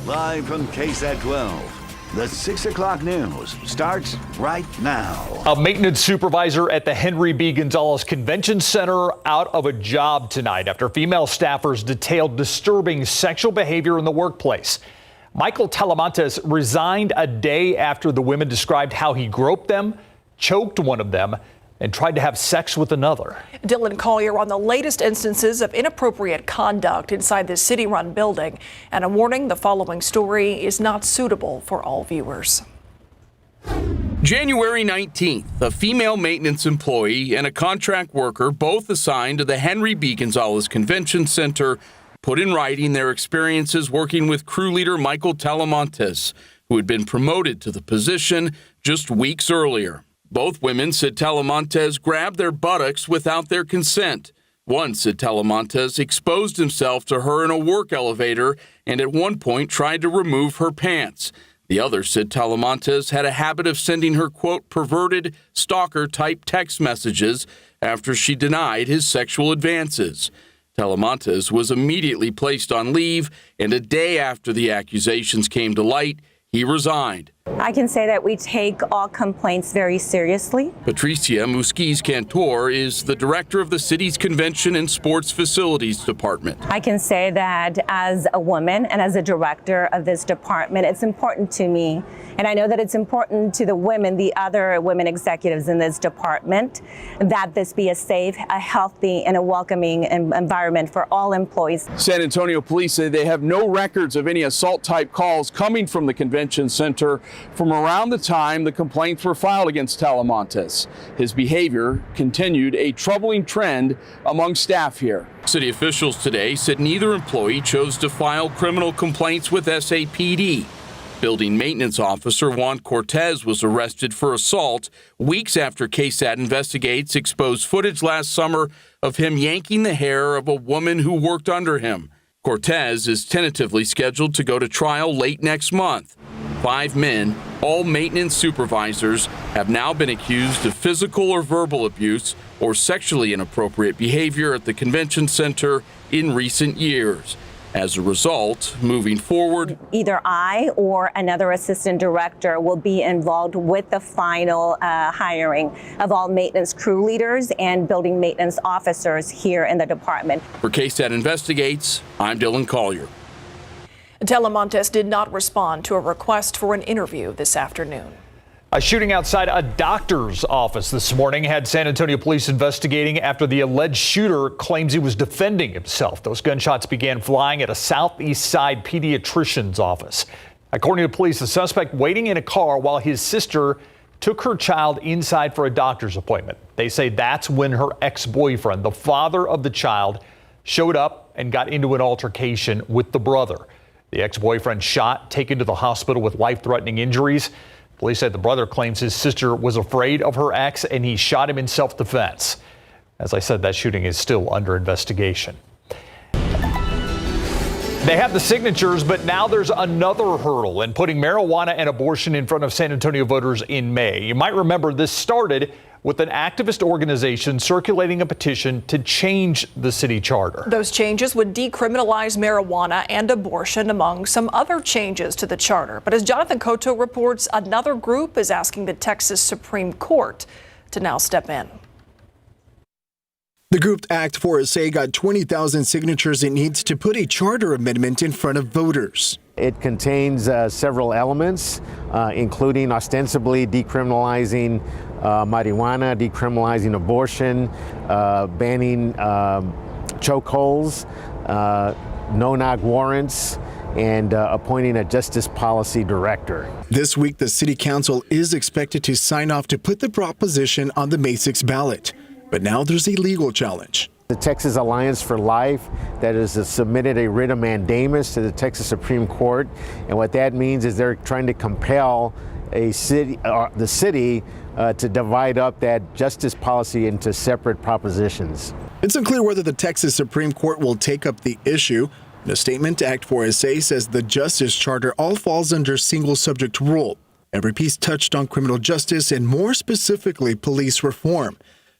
Live from KSAT 12, the 6 o'clock news starts right now. A maintenance supervisor at the Henry B. Gonzalez Convention Center out of a job tonight after female staffers detailed disturbing sexual behavior in the workplace. Michael Talamantes resigned a day after the women described how he groped them, choked one of them, and tried to have sex with another. Dylan Collier on the latest instances of inappropriate conduct inside the city-run building. And a warning, the following story is not suitable for all viewers. January 19th, a female maintenance employee and a contract worker, both assigned to the Henry B. Gonzalez Convention Center, put in writing their experiences working with crew leader Michael Talamantes, who had been promoted to the position just weeks earlier. Both women said Talamantes grabbed their buttocks without their consent. One said Talamantes exposed himself to her in a work elevator and at one point tried to remove her pants. The other said Talamantes had a habit of sending her, quote, perverted, stalker-type text messages after she denied his sexual advances. Talamantes was immediately placed on leave, and a day after the accusations came to light, he resigned. I can say that we take all complaints very seriously. Patricia Musquiz-Cantor is the director of the city's Convention and Sports Facilities Department. I can say that as a woman and as a director of this department, it's important to me, and I know that it's important to the other women executives in this department, that this be a safe, a healthy, and a welcoming environment for all employees. San Antonio police say they have no records of any assault-type calls coming from the convention center from around the time the complaints were filed against Talamantes. His behavior continued a troubling trend among staff here. City officials today said neither employee chose to file criminal complaints with SAPD. Building maintenance officer Juan Cortez was arrested for assault weeks after KSAT Investigates exposed footage last summer of him yanking the hair of a woman who worked under him. Cortez is tentatively scheduled to go to trial late next month. 5 men, all maintenance supervisors, have now been accused of physical or verbal abuse or sexually inappropriate behavior at the convention center in recent years. As a result, moving forward, either I or another assistant director will be involved with the final hiring of all maintenance crew leaders and building maintenance officers here in the department. For KSAT Investigates, I'm Dylan Collier. Talamantes did not respond to a request for an interview this afternoon. A shooting outside a doctor's office this morning had San Antonio police investigating after the alleged shooter claims he was defending himself. Those gunshots began flying at a southeast side pediatrician's office. According to police, the suspect waiting in a car while his sister took her child inside for a doctor's appointment. They say that's when her ex-boyfriend, the father of the child, showed up and got into an altercation with the brother. The ex-boyfriend shot, taken to the hospital with life-threatening injuries. Police said the brother claims his sister was afraid of her ex and he shot him in self-defense. As I said, that shooting is still under investigation. They have the signatures, but now there's another hurdle in putting marijuana and abortion in front of San Antonio voters in May. You might remember this started with an activist organization circulating a petition to change the city charter. Those changes would decriminalize marijuana and abortion, among some other changes to the charter. But as Jonathan Cotto reports, another group is asking the Texas Supreme Court to now step in. The group Act for SA got 20,000 signatures it needs to put a charter amendment in front of voters. It contains several elements, including ostensibly decriminalizing marijuana, decriminalizing abortion, banning chokeholds, no-knock warrants, and appointing a justice policy director. This week, the city council is expected to sign off to put the proposition on the May 6 ballot. But now there's a legal challenge. The Texas Alliance for Life that has submitted a writ of mandamus to the Texas Supreme Court, and what that means is they're trying to compel the city to divide up that justice policy into separate propositions. It's unclear whether the Texas Supreme Court will take up the issue. In a statement, Act for SA says the Justice Charter all falls under single subject rule. Every piece touched on criminal justice and more specifically police reform.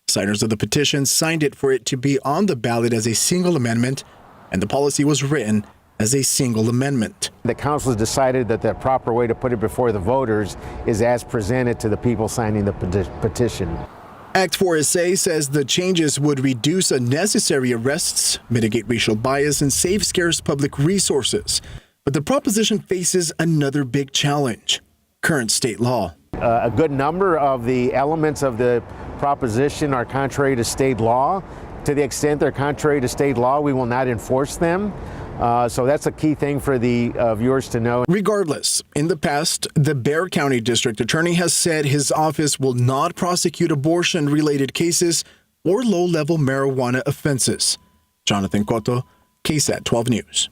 Signers of the petition signed it for it to be on the ballot as a single amendment, and the policy was written as a single amendment. The council has decided that the proper way to put it before the voters is as presented to the people signing the petition. Act 4SA says the changes would reduce unnecessary arrests, mitigate racial bias, and save scarce public resources. But the proposition faces another big challenge: current state law. A good number of the elements of the proposition are contrary to state law. To the extent they're contrary to state law, we will not enforce them. So that's a key thing for the viewers to know. Regardless, in the past, the Bexar County District Attorney has said his office will not prosecute abortion-related cases or low-level marijuana offenses. Jonathan Cotto, KSAT 12 News.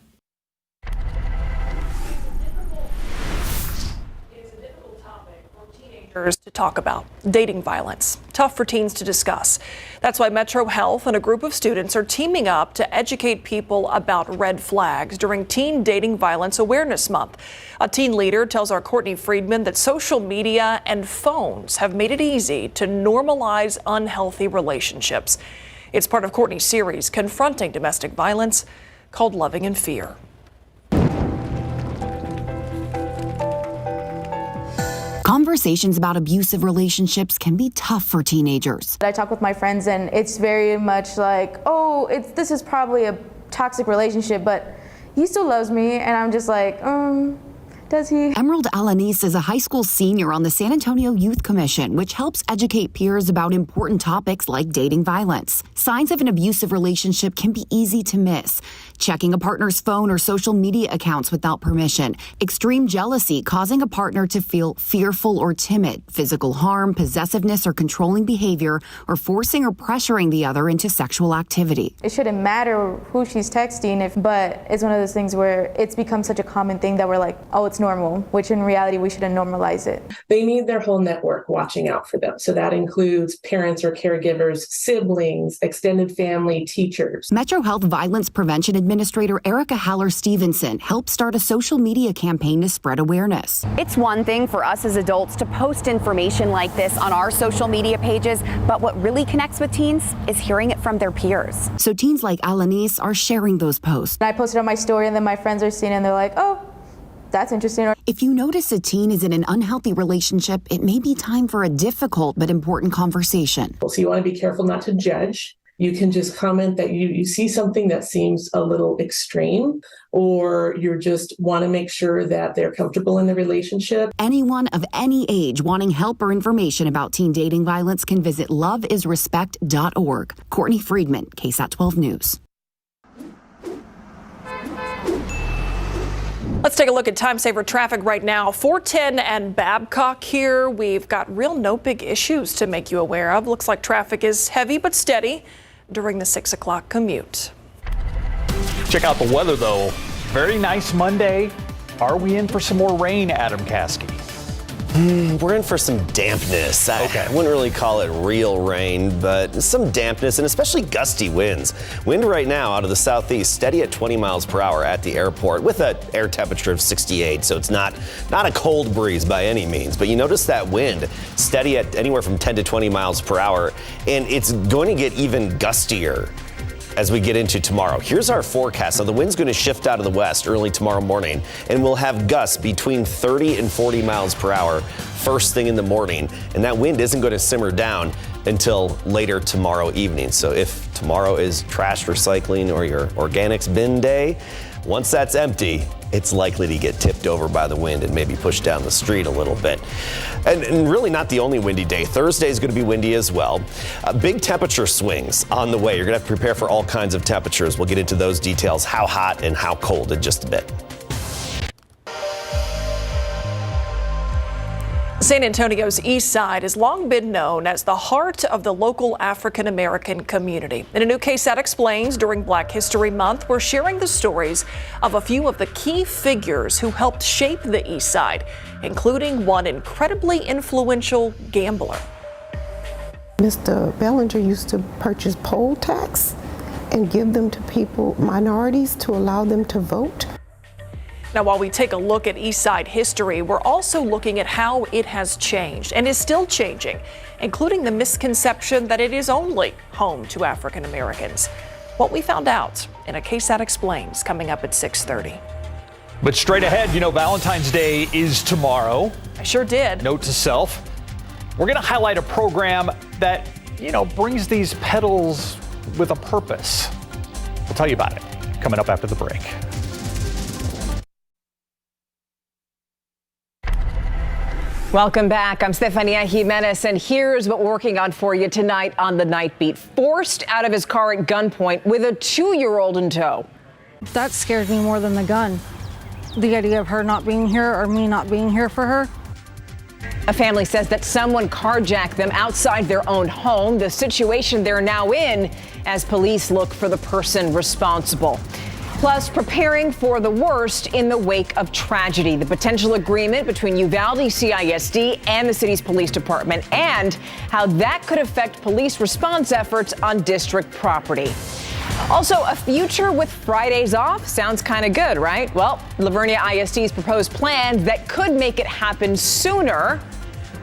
To talk about dating violence. Tough for teens to discuss. That's why Metro Health and a group of students are teaming up to educate people about red flags during Teen Dating Violence Awareness Month. A teen leader tells our Courtney Friedman that social media and phones have made it easy to normalize unhealthy relationships. It's part of Courtney's series confronting domestic violence called Loving in Fear. Conversations about abusive relationships can be tough for teenagers. I talk with my friends and it's very much like, oh, this is probably a toxic relationship, but he still loves me. And I'm just like, does he? Emerald Alanis is a high school senior on the San Antonio Youth Commission, which helps educate peers about important topics like dating violence. Signs of an abusive relationship can be easy to miss. Checking a partner's phone or social media accounts without permission, extreme jealousy causing a partner to feel fearful or timid, physical harm, possessiveness or controlling behavior, or forcing or pressuring the other into sexual activity. It shouldn't matter who she's texting, but it's one of those things where it's become such a common thing that we're like, oh, it's normal, which in reality, we shouldn't normalize it. They need their whole network watching out for them. So that includes parents or caregivers, siblings, extended family, teachers. Metro Health Violence Prevention Administrator Erica Haller-Stevenson helped start a social media campaign to spread awareness. It's one thing for us as adults to post information like this on our social media pages, but what really connects with teens is hearing it from their peers. So teens like Alanis are sharing those posts. I posted on my story and then my friends are seeing it and they're like, oh, that's interesting. If you notice a teen is in an unhealthy relationship, it may be time for a difficult but important conversation. So you want to be careful not to judge. You can just comment that you see something that seems a little extreme, or you just want to make sure that they're comfortable in the relationship. Anyone of any age wanting help or information about teen dating violence can visit loveisrespect.org. Courtney Friedman, KSAT 12 News. Let's take a look at time-saver traffic right now. 410 and Babcock here. We've got no big issues to make you aware of. Looks like traffic is heavy but steady during the 6 o'clock commute. Check out the weather, though. Very nice Monday. Are we in for some more rain, Adam Caskey? We're in for some dampness. Okay. I wouldn't really call it real rain, but some dampness and especially gusty winds. Wind right now out of the southeast, steady at 20 miles per hour at the airport with an air temperature of 68. So it's not a cold breeze by any means, but you notice that wind steady at anywhere from 10 to 20 miles per hour. And it's going to get even gustier as we get into tomorrow. Here's our forecast. So the wind's going to shift out of the west early tomorrow morning, and we'll have gusts between 30 and 40 miles per hour first thing in the morning. And that wind isn't going to simmer down until later tomorrow evening. So if tomorrow is trash recycling or your organics bin day, once that's empty, it's likely to get tipped over by the wind and maybe pushed down the street a little bit. And really not the only windy day. Thursday is going to be windy as well. Big temperature swings on the way. You're going to have to prepare for all kinds of temperatures. We'll get into those details, how hot and how cold in just a bit. San Antonio's east side has long been known as the heart of the local African-American community. In a new KSAT Explains during Black History Month, we're sharing the stories of a few of the key figures who helped shape the east side, including one incredibly influential gambler. Mr. Bellinger used to purchase poll tax and give them to people, minorities, to allow them to vote. Now, while we take a look at East Side history, we're also looking at how it has changed and is still changing, including the misconception that it is only home to African Americans. What we found out in a KSAT Explains coming up at 6:30. But straight ahead, Valentine's Day is tomorrow. I sure did. Note to self. We're going to highlight a program that, brings these petals with a purpose. We'll tell you about it coming up after the break. Welcome back. I'm Stefania Jimenez, and here's what we're working on for you tonight on the Night Beat. Forced out of his car at gunpoint with a 2-year-old in tow. That scared me more than the gun. The idea of her not being here or me not being here for her. A family says that someone carjacked them outside their own home. The situation they're now in as police look for the person responsible. Plus, preparing for the worst in the wake of tragedy. The potential agreement between Uvalde CISD and the city's police department, and how that could affect police response efforts on district property. Also, a future with Fridays off sounds kind of good, right? Well, Livonia ISD's proposed plans that could make it happen sooner,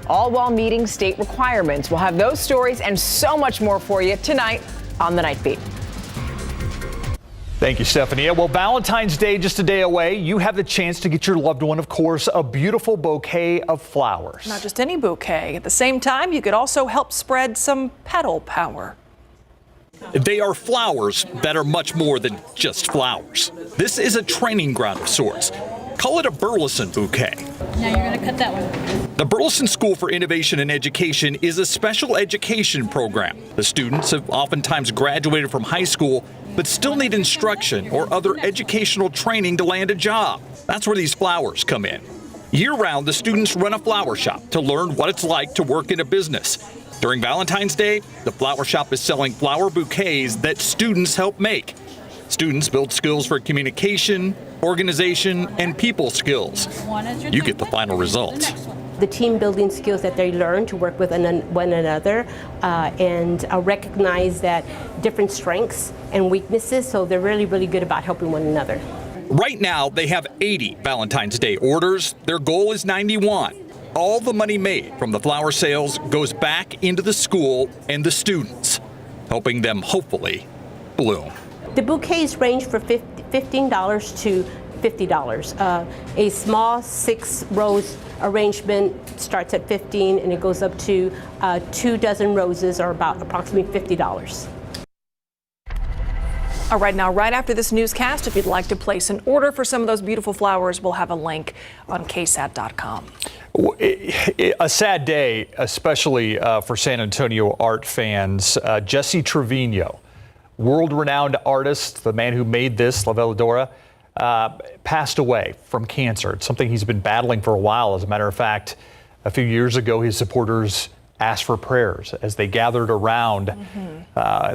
all while meeting state requirements. We'll have those stories and so much more for you tonight on the Night Beat. Thank you, Stephanie. Well, Valentine's Day just a day away. You have the chance to get your loved one, of course, a beautiful bouquet of flowers. Not just any bouquet. At the same time, you could also help spread some petal power. They are flowers that are much more than just flowers. This is a training ground of sorts. Call it a Burleson bouquet. Now you're going to cut that one. The Burleson School for Innovation and Education is a special education program. The students have oftentimes graduated from high school, but still need instruction or other educational training to land a job. That's where these flowers come in. Year-round, the students run a flower shop to learn what it's like to work in a business. During Valentine's Day, the flower shop is selling flower bouquets that students help make. Students build skills for communication, organization, and people skills. You get the final results. The team building skills that they learn to work with one another and recognize that different strengths and weaknesses, so they're really, really good about helping one another. Right now, they have 80 Valentine's Day orders. Their goal is 91. All the money made from the flower sales goes back into the school and the students, helping them hopefully bloom. The bouquets range from $15 to $50. A small 6-rose arrangement starts at $15 and it goes up to 2 dozen roses, or about approximately $50. All right, now right after this newscast, if you'd like to place an order for some of those beautiful flowers, we'll have a link on KSAT.com. A sad day, especially for San Antonio art fans. Jesse Trevino, world-renowned artist, the man who made this, La Veladora, passed away from cancer. It's something he's been battling for a while. As a matter of fact, a few years ago, his supporters asked for prayers as they gathered around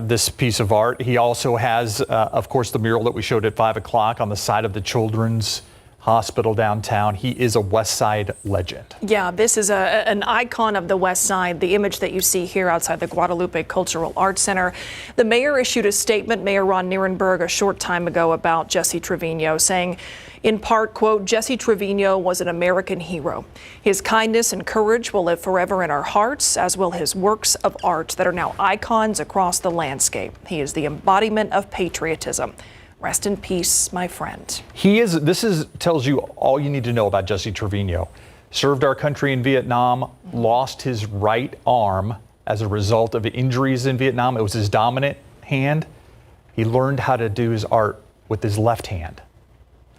this piece of art. He also has, of course, the mural that we showed at 5 o'clock on the side of the Children's Hospital downtown. He is a West Side legend. Yeah, this is an icon of the West Side, the image that you see here outside the Guadalupe Cultural Arts Center. The mayor issued a statement, Mayor Ron Nierenberg, a short time ago about Jesse Trevino, saying, in part, quote, Jesse Trevino was an American hero. His kindness and courage will live forever in our hearts, as will his works of art that are now icons across the landscape. He is the embodiment of patriotism. Rest in peace, my friend. This tells you all you need to know about Jesse Trevino. Served our country in Vietnam, lost his right arm as a result of injuries in Vietnam. It was his dominant hand. He learned how to do his art with his left hand.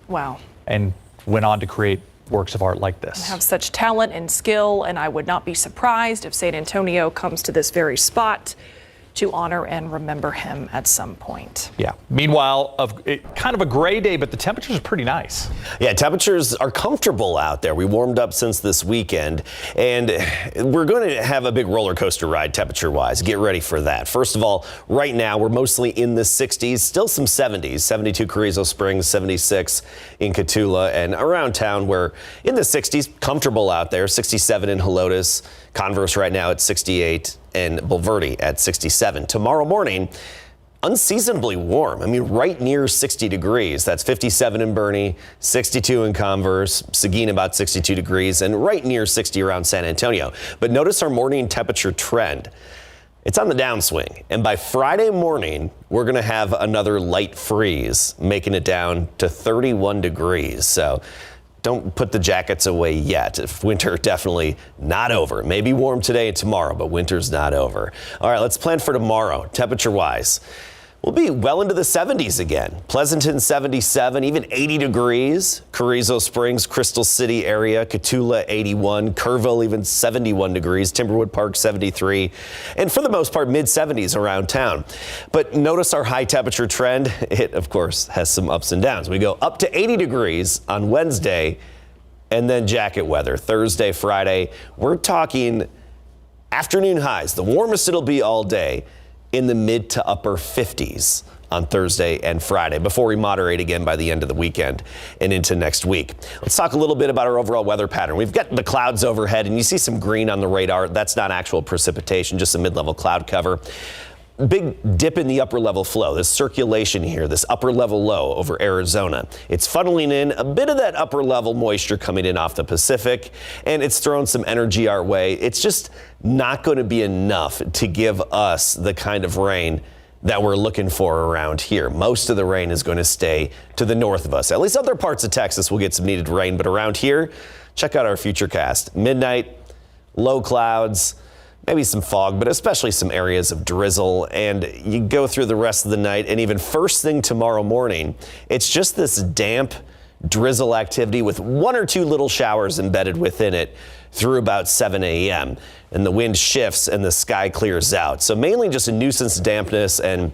Wow. And went on to create works of art like this. Have such talent and skill, and I would not be surprised if San Antonio comes to this very spot to honor and remember him at some point. Yeah. Meanwhile, kind of a gray day, but the temperatures are pretty nice. Yeah, temperatures are comfortable out there. We warmed up since this weekend, and we're going to have a big roller coaster ride temperature-wise. Get ready for that. First of all, right now, we're mostly in the 60s, still some 70s, 72 Carrizo Springs, 76 in Cotulla, and around town we're in the 60s, comfortable out there, 67 in Helotes, Converse right now at 68, and Bulverde at 67. Tomorrow morning, unseasonably warm. I mean, right near 60 degrees. That's 57 in Bernie, 62 in Converse, Seguin about 62 degrees, and right near 60 around San Antonio. But notice our morning temperature trend. It's on the downswing. And by Friday morning, we're going to have another light freeze, making it down to 31 degrees. So don't put the jackets away yet. Winter definitely not over. Maybe warm today and tomorrow, but winter's not over. All right, let's plan for tomorrow. Temperature-wise, we'll be well into the 70s again. Pleasanton 77, even 80 degrees. Carrizo Springs, Crystal City area, Cotulla 81, Kerrville even 71 degrees, Timberwood Park 73, and for the most part mid-70s around town. But notice our high temperature trend. It, of course, has some ups and downs. We go up to 80 degrees on Wednesday, and then jacket weather. Thursday, Friday, we're talking afternoon highs, the warmest it'll be all day, in the mid to upper 50s on Thursday and Friday before we moderate again by the end of the weekend and into next week. Let's talk a little bit about our overall weather pattern. We've got the clouds overhead and you see some green on the radar. That's not actual precipitation, just a mid-level cloud cover. Big dip in the upper level flow, this circulation here, this upper level low over Arizona. It's funneling in a bit of that upper level moisture coming in off the Pacific, and it's throwing some energy our way. It's just not going to be enough to give us the kind of rain that we're looking for around here. Most of the rain is going to stay to the north of us. At least other parts of Texas will get some needed rain, but around here, check out our futurecast. Midnight, low clouds, maybe some fog, but especially some areas of drizzle. And you go through the rest of the night, and even first thing tomorrow morning, it's just this damp drizzle activity with one or two little showers embedded within it through about 7 a.m. And the wind shifts and the sky clears out. So mainly just a nuisance dampness and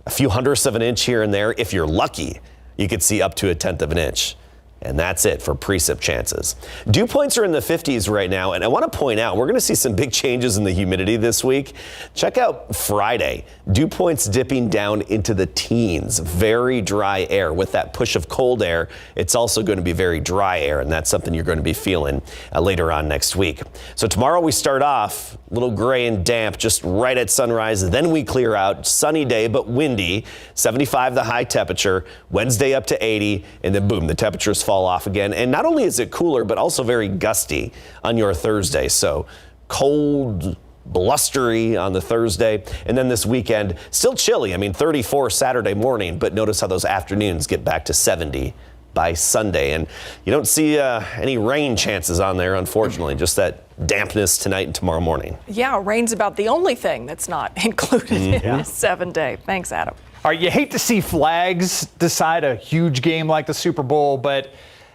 a few hundredths of an inch here and there. If you're lucky, you could see up to a tenth of an inch. And that's it for precip chances. Dew points are in the 50s right now, and I want to point out we're going to see some big changes in the humidity this week. Check out Friday. Dew points dipping down into the teens. Very dry air. With that push of cold air, it's also going to be very dry air, and that's something you're going to be feeling later on next week. So tomorrow we start off a little gray and damp just right at sunrise. Then we clear out. Sunny day, but windy. 75 the high temperature. Wednesday up to 80, and then boom, the temperatures fall off again. And not only is it cooler, but also very gusty on your Thursday. So cold, blustery on the Thursday. And then this weekend, still chilly. I mean, 34 Saturday morning, but notice how those afternoons get back to 70 by Sunday. And you don't see any rain chances on there, unfortunately, just that dampness tonight and tomorrow morning. Yeah, rain's about the only thing that's not included in this 7-day. Thanks, Adam. All right, you hate to see flags decide a huge game like the Super Bowl, but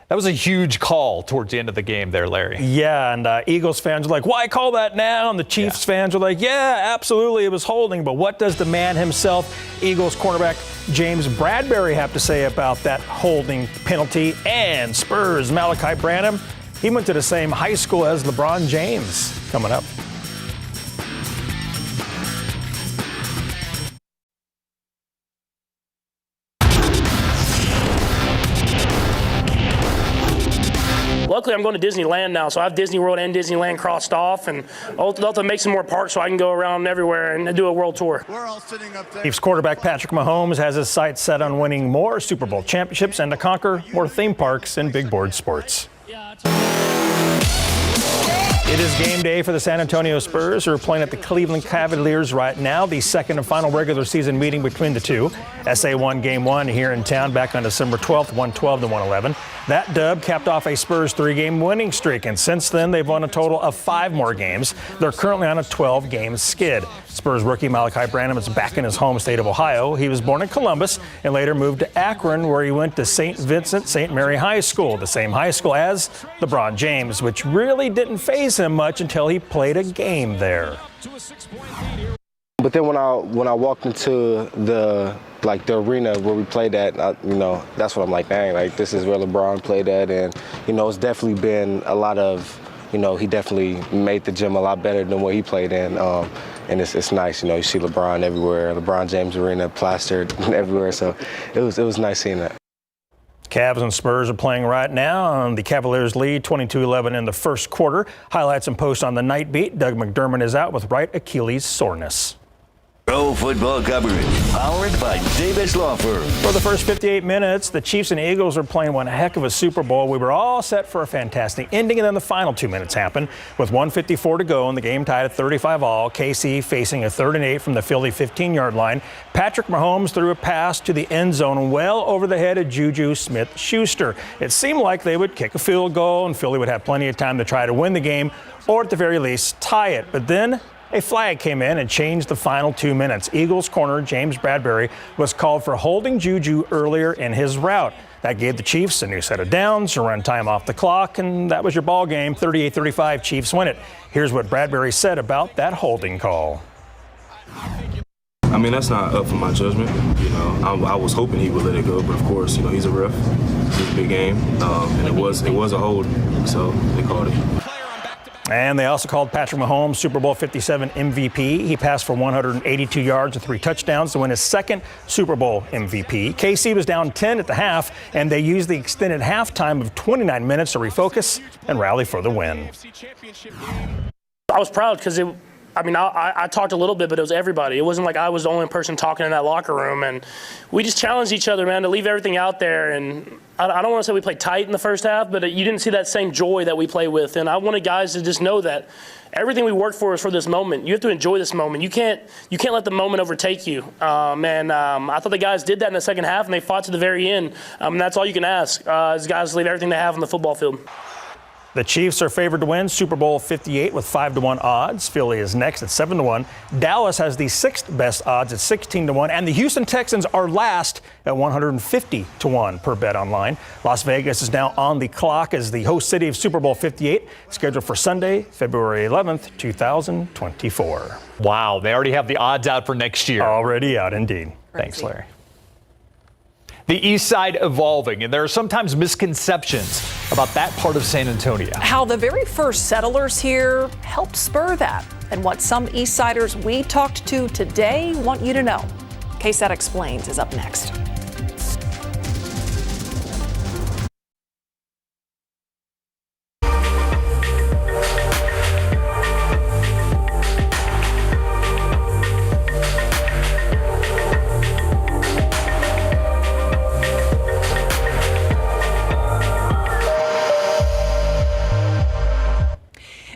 that was a huge call towards the end of the game there, Larry. Yeah, and Eagles fans are like, why call that now? And the Chiefs fans are like, yeah, absolutely, it was holding. But what does the man himself, Eagles cornerback James Bradbury, have to say about that holding penalty? And Spurs Malachi Branham, he went to the same high school as LeBron James. Coming up. Luckily, I'm going to Disneyland now, so I have Disney World and Disneyland crossed off, and I'll make some more parks so I can go around everywhere and do a world tour. We're all sitting up there. Chiefs quarterback Patrick Mahomes has his sights set on winning more Super Bowl championships and to conquer more theme parks in big board sports. It is game day for the San Antonio Spurs, who are playing at the Cleveland Cavaliers right now, the second and final regular season meeting between the two. SA won Game 1 here in town back on December 12th, 112-111. That dub capped off a Spurs 3-game winning streak, and since then they've won a total of 5 more games. They're currently on a 12-game skid. Spurs rookie Malachi Branham is back in his home state of Ohio. He was born in Columbus and later moved to Akron, where he went to St. Vincent St. Mary High School, the same high school as LeBron James, which really didn't faze him much until he played a game there. But then when I walked into the arena where we played at, that's what I'm like, dang, like this is where LeBron played at, and it's definitely been a lot of, he definitely made the gym a lot better than what he played in, and it's nice, you see LeBron everywhere, LeBron James Arena plastered everywhere, so it was nice seeing that. Cavs and Spurs are playing right now, and the Cavaliers lead 22-11 in the first quarter. Highlights and posts on the Night Beat. Doug McDermott is out with right Achilles soreness. Pro football coverage, powered by Davis Law Firm. For the first 58 minutes, the Chiefs and Eagles are playing one heck of a Super Bowl. We were all set for a fantastic ending, and then the final 2 minutes happened. With 1:54 to go and the game tied at 35-all, KC facing a 3rd and 8 from the Philly 15-yard line. Patrick Mahomes threw a pass to the end zone well over the head of Juju Smith-Schuster. It seemed like they would kick a field goal, and Philly would have plenty of time to try to win the game, or at the very least tie it. But then a flag came in and changed the final 2 minutes. Eagles corner James Bradbury was called for holding Juju earlier in his route. That gave the Chiefs a new set of downs, a run time off the clock, and that was your ball game. 38-35, Chiefs win it. Here's what Bradbury said about that holding call. I mean, that's not up for my judgment. You know, I was hoping he would let it go, but of course, you know, he's a ref. It's a big game, and it was a hold, so they called it. And they also called Patrick Mahomes Super Bowl 57 MVP. He passed for 182 yards and 3 touchdowns to win his second Super Bowl MVP. KC was down 10 at the half, and they used the extended halftime of 29 minutes to refocus and rally for the win. I was proud because I talked a little bit, but it was everybody. It wasn't like I was the only person talking in that locker room. And we just challenged each other, man, to leave everything out there. And I don't want to say we played tight in the first half, but you didn't see that same joy that we play with. And I wanted guys to just know that everything we worked for is for this moment. You have to enjoy this moment. You can't let the moment overtake you. I thought the guys did that in the second half, and they fought to the very end. And that's all you can ask is guys leave everything they have on the football field. The Chiefs are favored to win Super Bowl 58 with 5-1 odds. Philly is next at 7-1. Dallas has the 6th best odds at 16-1. And the Houston Texans are last at 150-1 per bet online. Las Vegas is now on the clock as the host city of Super Bowl 58, scheduled for Sunday, February 11th, 2024. Wow, they already have the odds out for next year. Already out, indeed. Crazy. Thanks, Larry. The East Side evolving, and there are sometimes misconceptions about that part of San Antonio. How the very first settlers here helped spur that, and what some East Siders we talked to today want you to know. KSAT Explains is up next.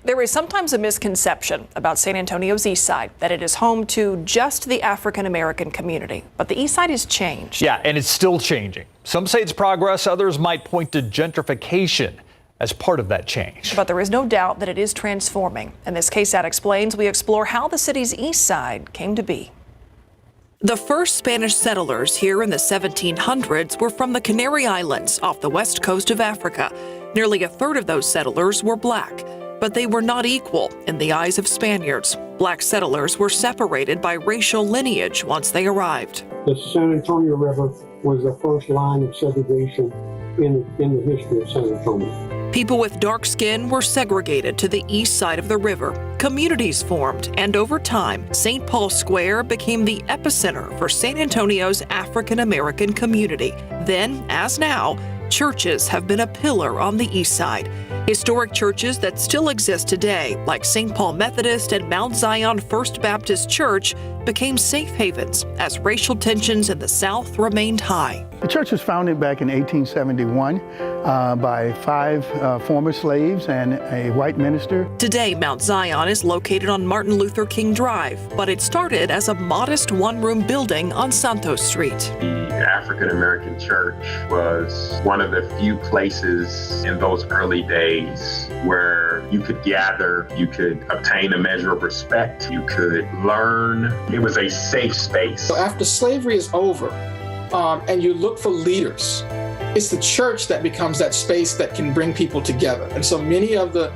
There is sometimes a misconception about San Antonio's East Side, that it is home to just the African American community. But the East Side has changed. Yeah, and it's still changing. Some say it's progress, others might point to gentrification as part of that change. But there is no doubt that it is transforming. In this KSAT Explains, we explore how the city's East Side came to be. The first Spanish settlers here in the 1700s were from the Canary Islands off the west coast of Africa. Nearly a third of those settlers were black. But they were not equal in the eyes of Spaniards. Black settlers were separated by racial lineage once they arrived. The San Antonio River was the first line of segregation in the history of San Antonio. People with dark skin were segregated to the east side of the river. Communities formed, and over time, St. Paul Square became the epicenter for San Antonio's African American community. Then, as now, churches have been a pillar on the east side. Historic churches that still exist today, like St. Paul Methodist and Mount Zion First Baptist Church, became safe havens as racial tensions in the South remained high. The church was founded back in 1871 by 5 former slaves and a white minister. Today, Mount Zion is located on Martin Luther King Drive, but it started as a modest one-room building on Santos Street. The African American Church was one of the few places in those early days where you could gather, you could obtain a measure of respect, you could learn. It was a safe space. So after slavery is over, and you look for leaders, it's the church that becomes that space that can bring people together. And so many of the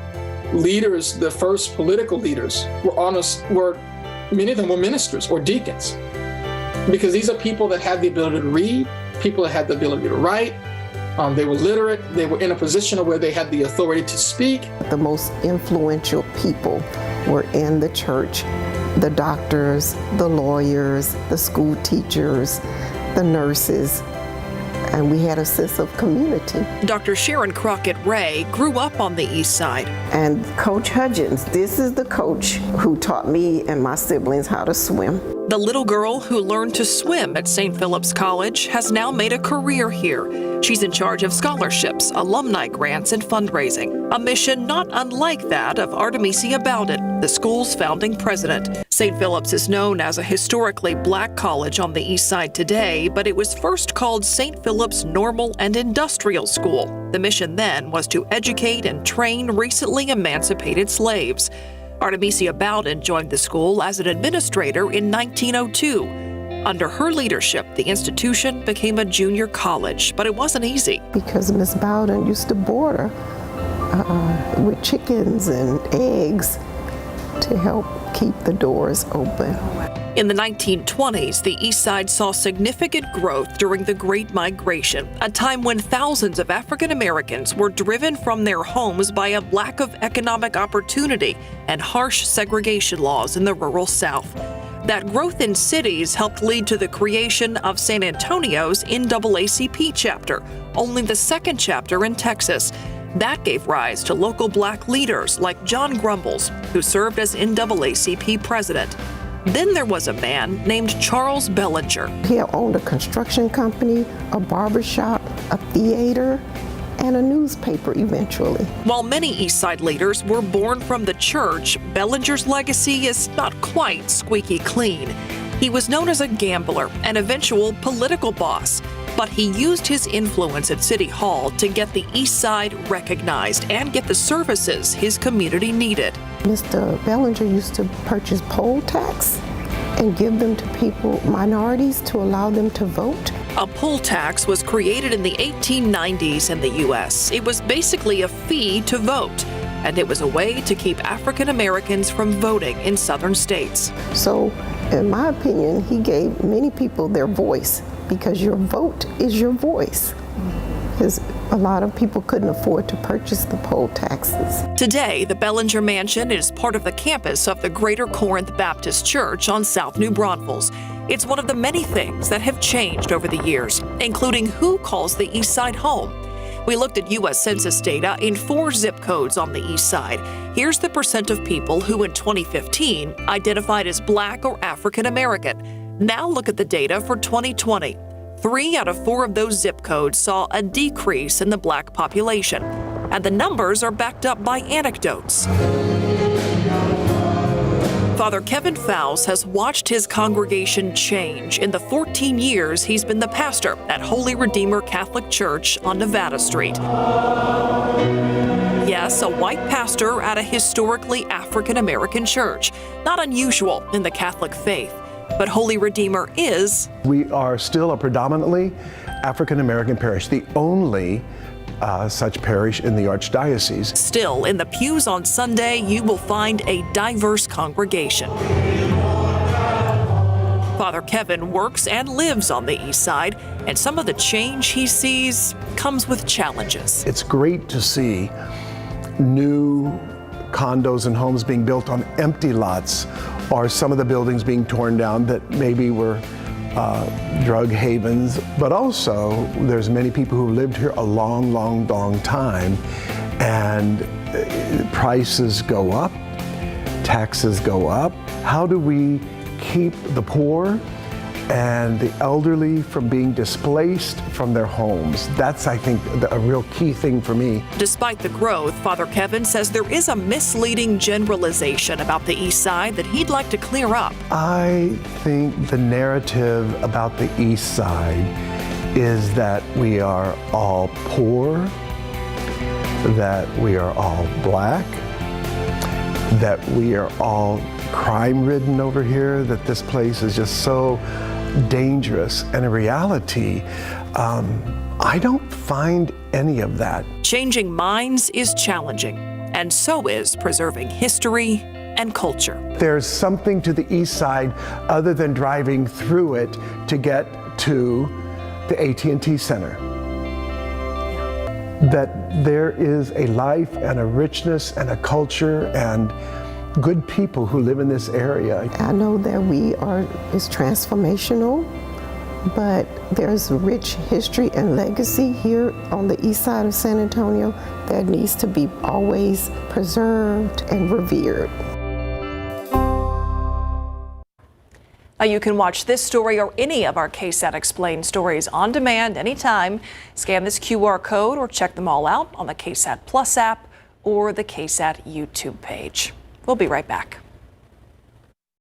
leaders, the first political leaders, many of them were ministers or deacons, because these are people that had the ability to read, people that had the ability to write. They were literate. They were in a position where they had the authority to speak. The most influential people were in the church: the doctors, the lawyers, the school teachers, the nurses, and we had a sense of community. Dr. Sharon Crockett Ray grew up on the east side. And Coach Hudgens, this is the coach who taught me and my siblings how to swim. The little girl who learned to swim at St. Philip's College has now made a career here. She's in charge of scholarships, alumni grants, and fundraising, a mission not unlike that of Artemisia Bowden, the school's founding president. St. Philip's is known as a historically black college on the east side today, but it was first called St. Philip's Normal and Industrial School. The mission then was to educate and train recently emancipated slaves. Artemisia Bowden joined the school as an administrator in 1902. Under her leadership, the institution became a junior college, but it wasn't easy. Because Miss Bowden used to board her with chickens and eggs to help keep the doors open. In the 1920s, the East Side saw significant growth during the Great Migration, a time when thousands of African Americans were driven from their homes by a lack of economic opportunity and harsh segregation laws in the rural South. That growth in cities helped lead to the creation of San Antonio's NAACP chapter, only the second chapter in Texas. That gave rise to local black leaders like John Grumbles, who served as NAACP president. Then there was a man named Charles Bellinger. He owned a construction company, a barbershop, a theater, and a newspaper eventually. While many East Side leaders were born from the church, Bellinger's legacy is not quite squeaky clean. He was known as a gambler, an eventual political boss, but he used his influence at City Hall to get the East Side recognized and get the services his community needed. Mr. Bellinger used to purchase poll tax and give them to people, minorities, to allow them to vote. A poll tax was created in the 1890s in the U.S. It was basically a fee to vote, and it was a way to keep African Americans from voting in southern states. So, in my opinion, he gave many people their voice, because your vote is your voice. Because a lot of people couldn't afford to purchase the poll taxes. Today, the Bellinger Mansion is part of the campus of the Greater Corinth Baptist Church on South New Braunfels. It's one of the many things that have changed over the years, including who calls the East Side home. We looked at U.S. Census data in 4 zip codes on the East Side. Here's the percent of people who in 2015 identified as Black or African American. Now look at the data for 2020. 3 out of 4 of those zip codes saw a decrease in the Black population, and the numbers are backed up by anecdotes. Father Kevin Fowles has watched his congregation change in the 14 years he's been the pastor at Holy Redeemer Catholic Church on Nevada Street. Yes, a white pastor at a historically African American church. Not unusual in the Catholic faith. But Holy Redeemer is. We are still a predominantly African American parish, the only such parish in the Archdiocese. Still, in the pews on Sunday, you will find a diverse congregation. Father Kevin works and lives on the East Side, and some of the change he sees comes with challenges. It's great to see new condos and homes being built on empty lots, or some of the buildings being torn down that maybe were drug havens, but also there's many people who lived here a long time, and prices go up, taxes go up. How do we keep the poor and the elderly from being displaced from their homes? That's, I think, a real key thing for me. Despite the growth, Father Kevin says there is a misleading generalization about the East Side that he'd like to clear up. I think the narrative about the East Side is that we are all poor, that we are all Black, that we are all crime-ridden over here, that this place is just so dangerous. And in reality, I don't find any of that. Changing minds is challenging, and so is preserving history and culture. There's something to the East Side other than driving through it to get to the AT&T Center. That there is a life and a richness and a culture and good people who live in this area. I know that it's transformational, but there's rich history and legacy here on the east side of San Antonio that needs to be always preserved and revered. Now you can watch this story or any of our KSAT Explained stories on demand anytime. Scan this QR code or check them all out on the KSAT Plus app or the KSAT YouTube page. We'll be right back.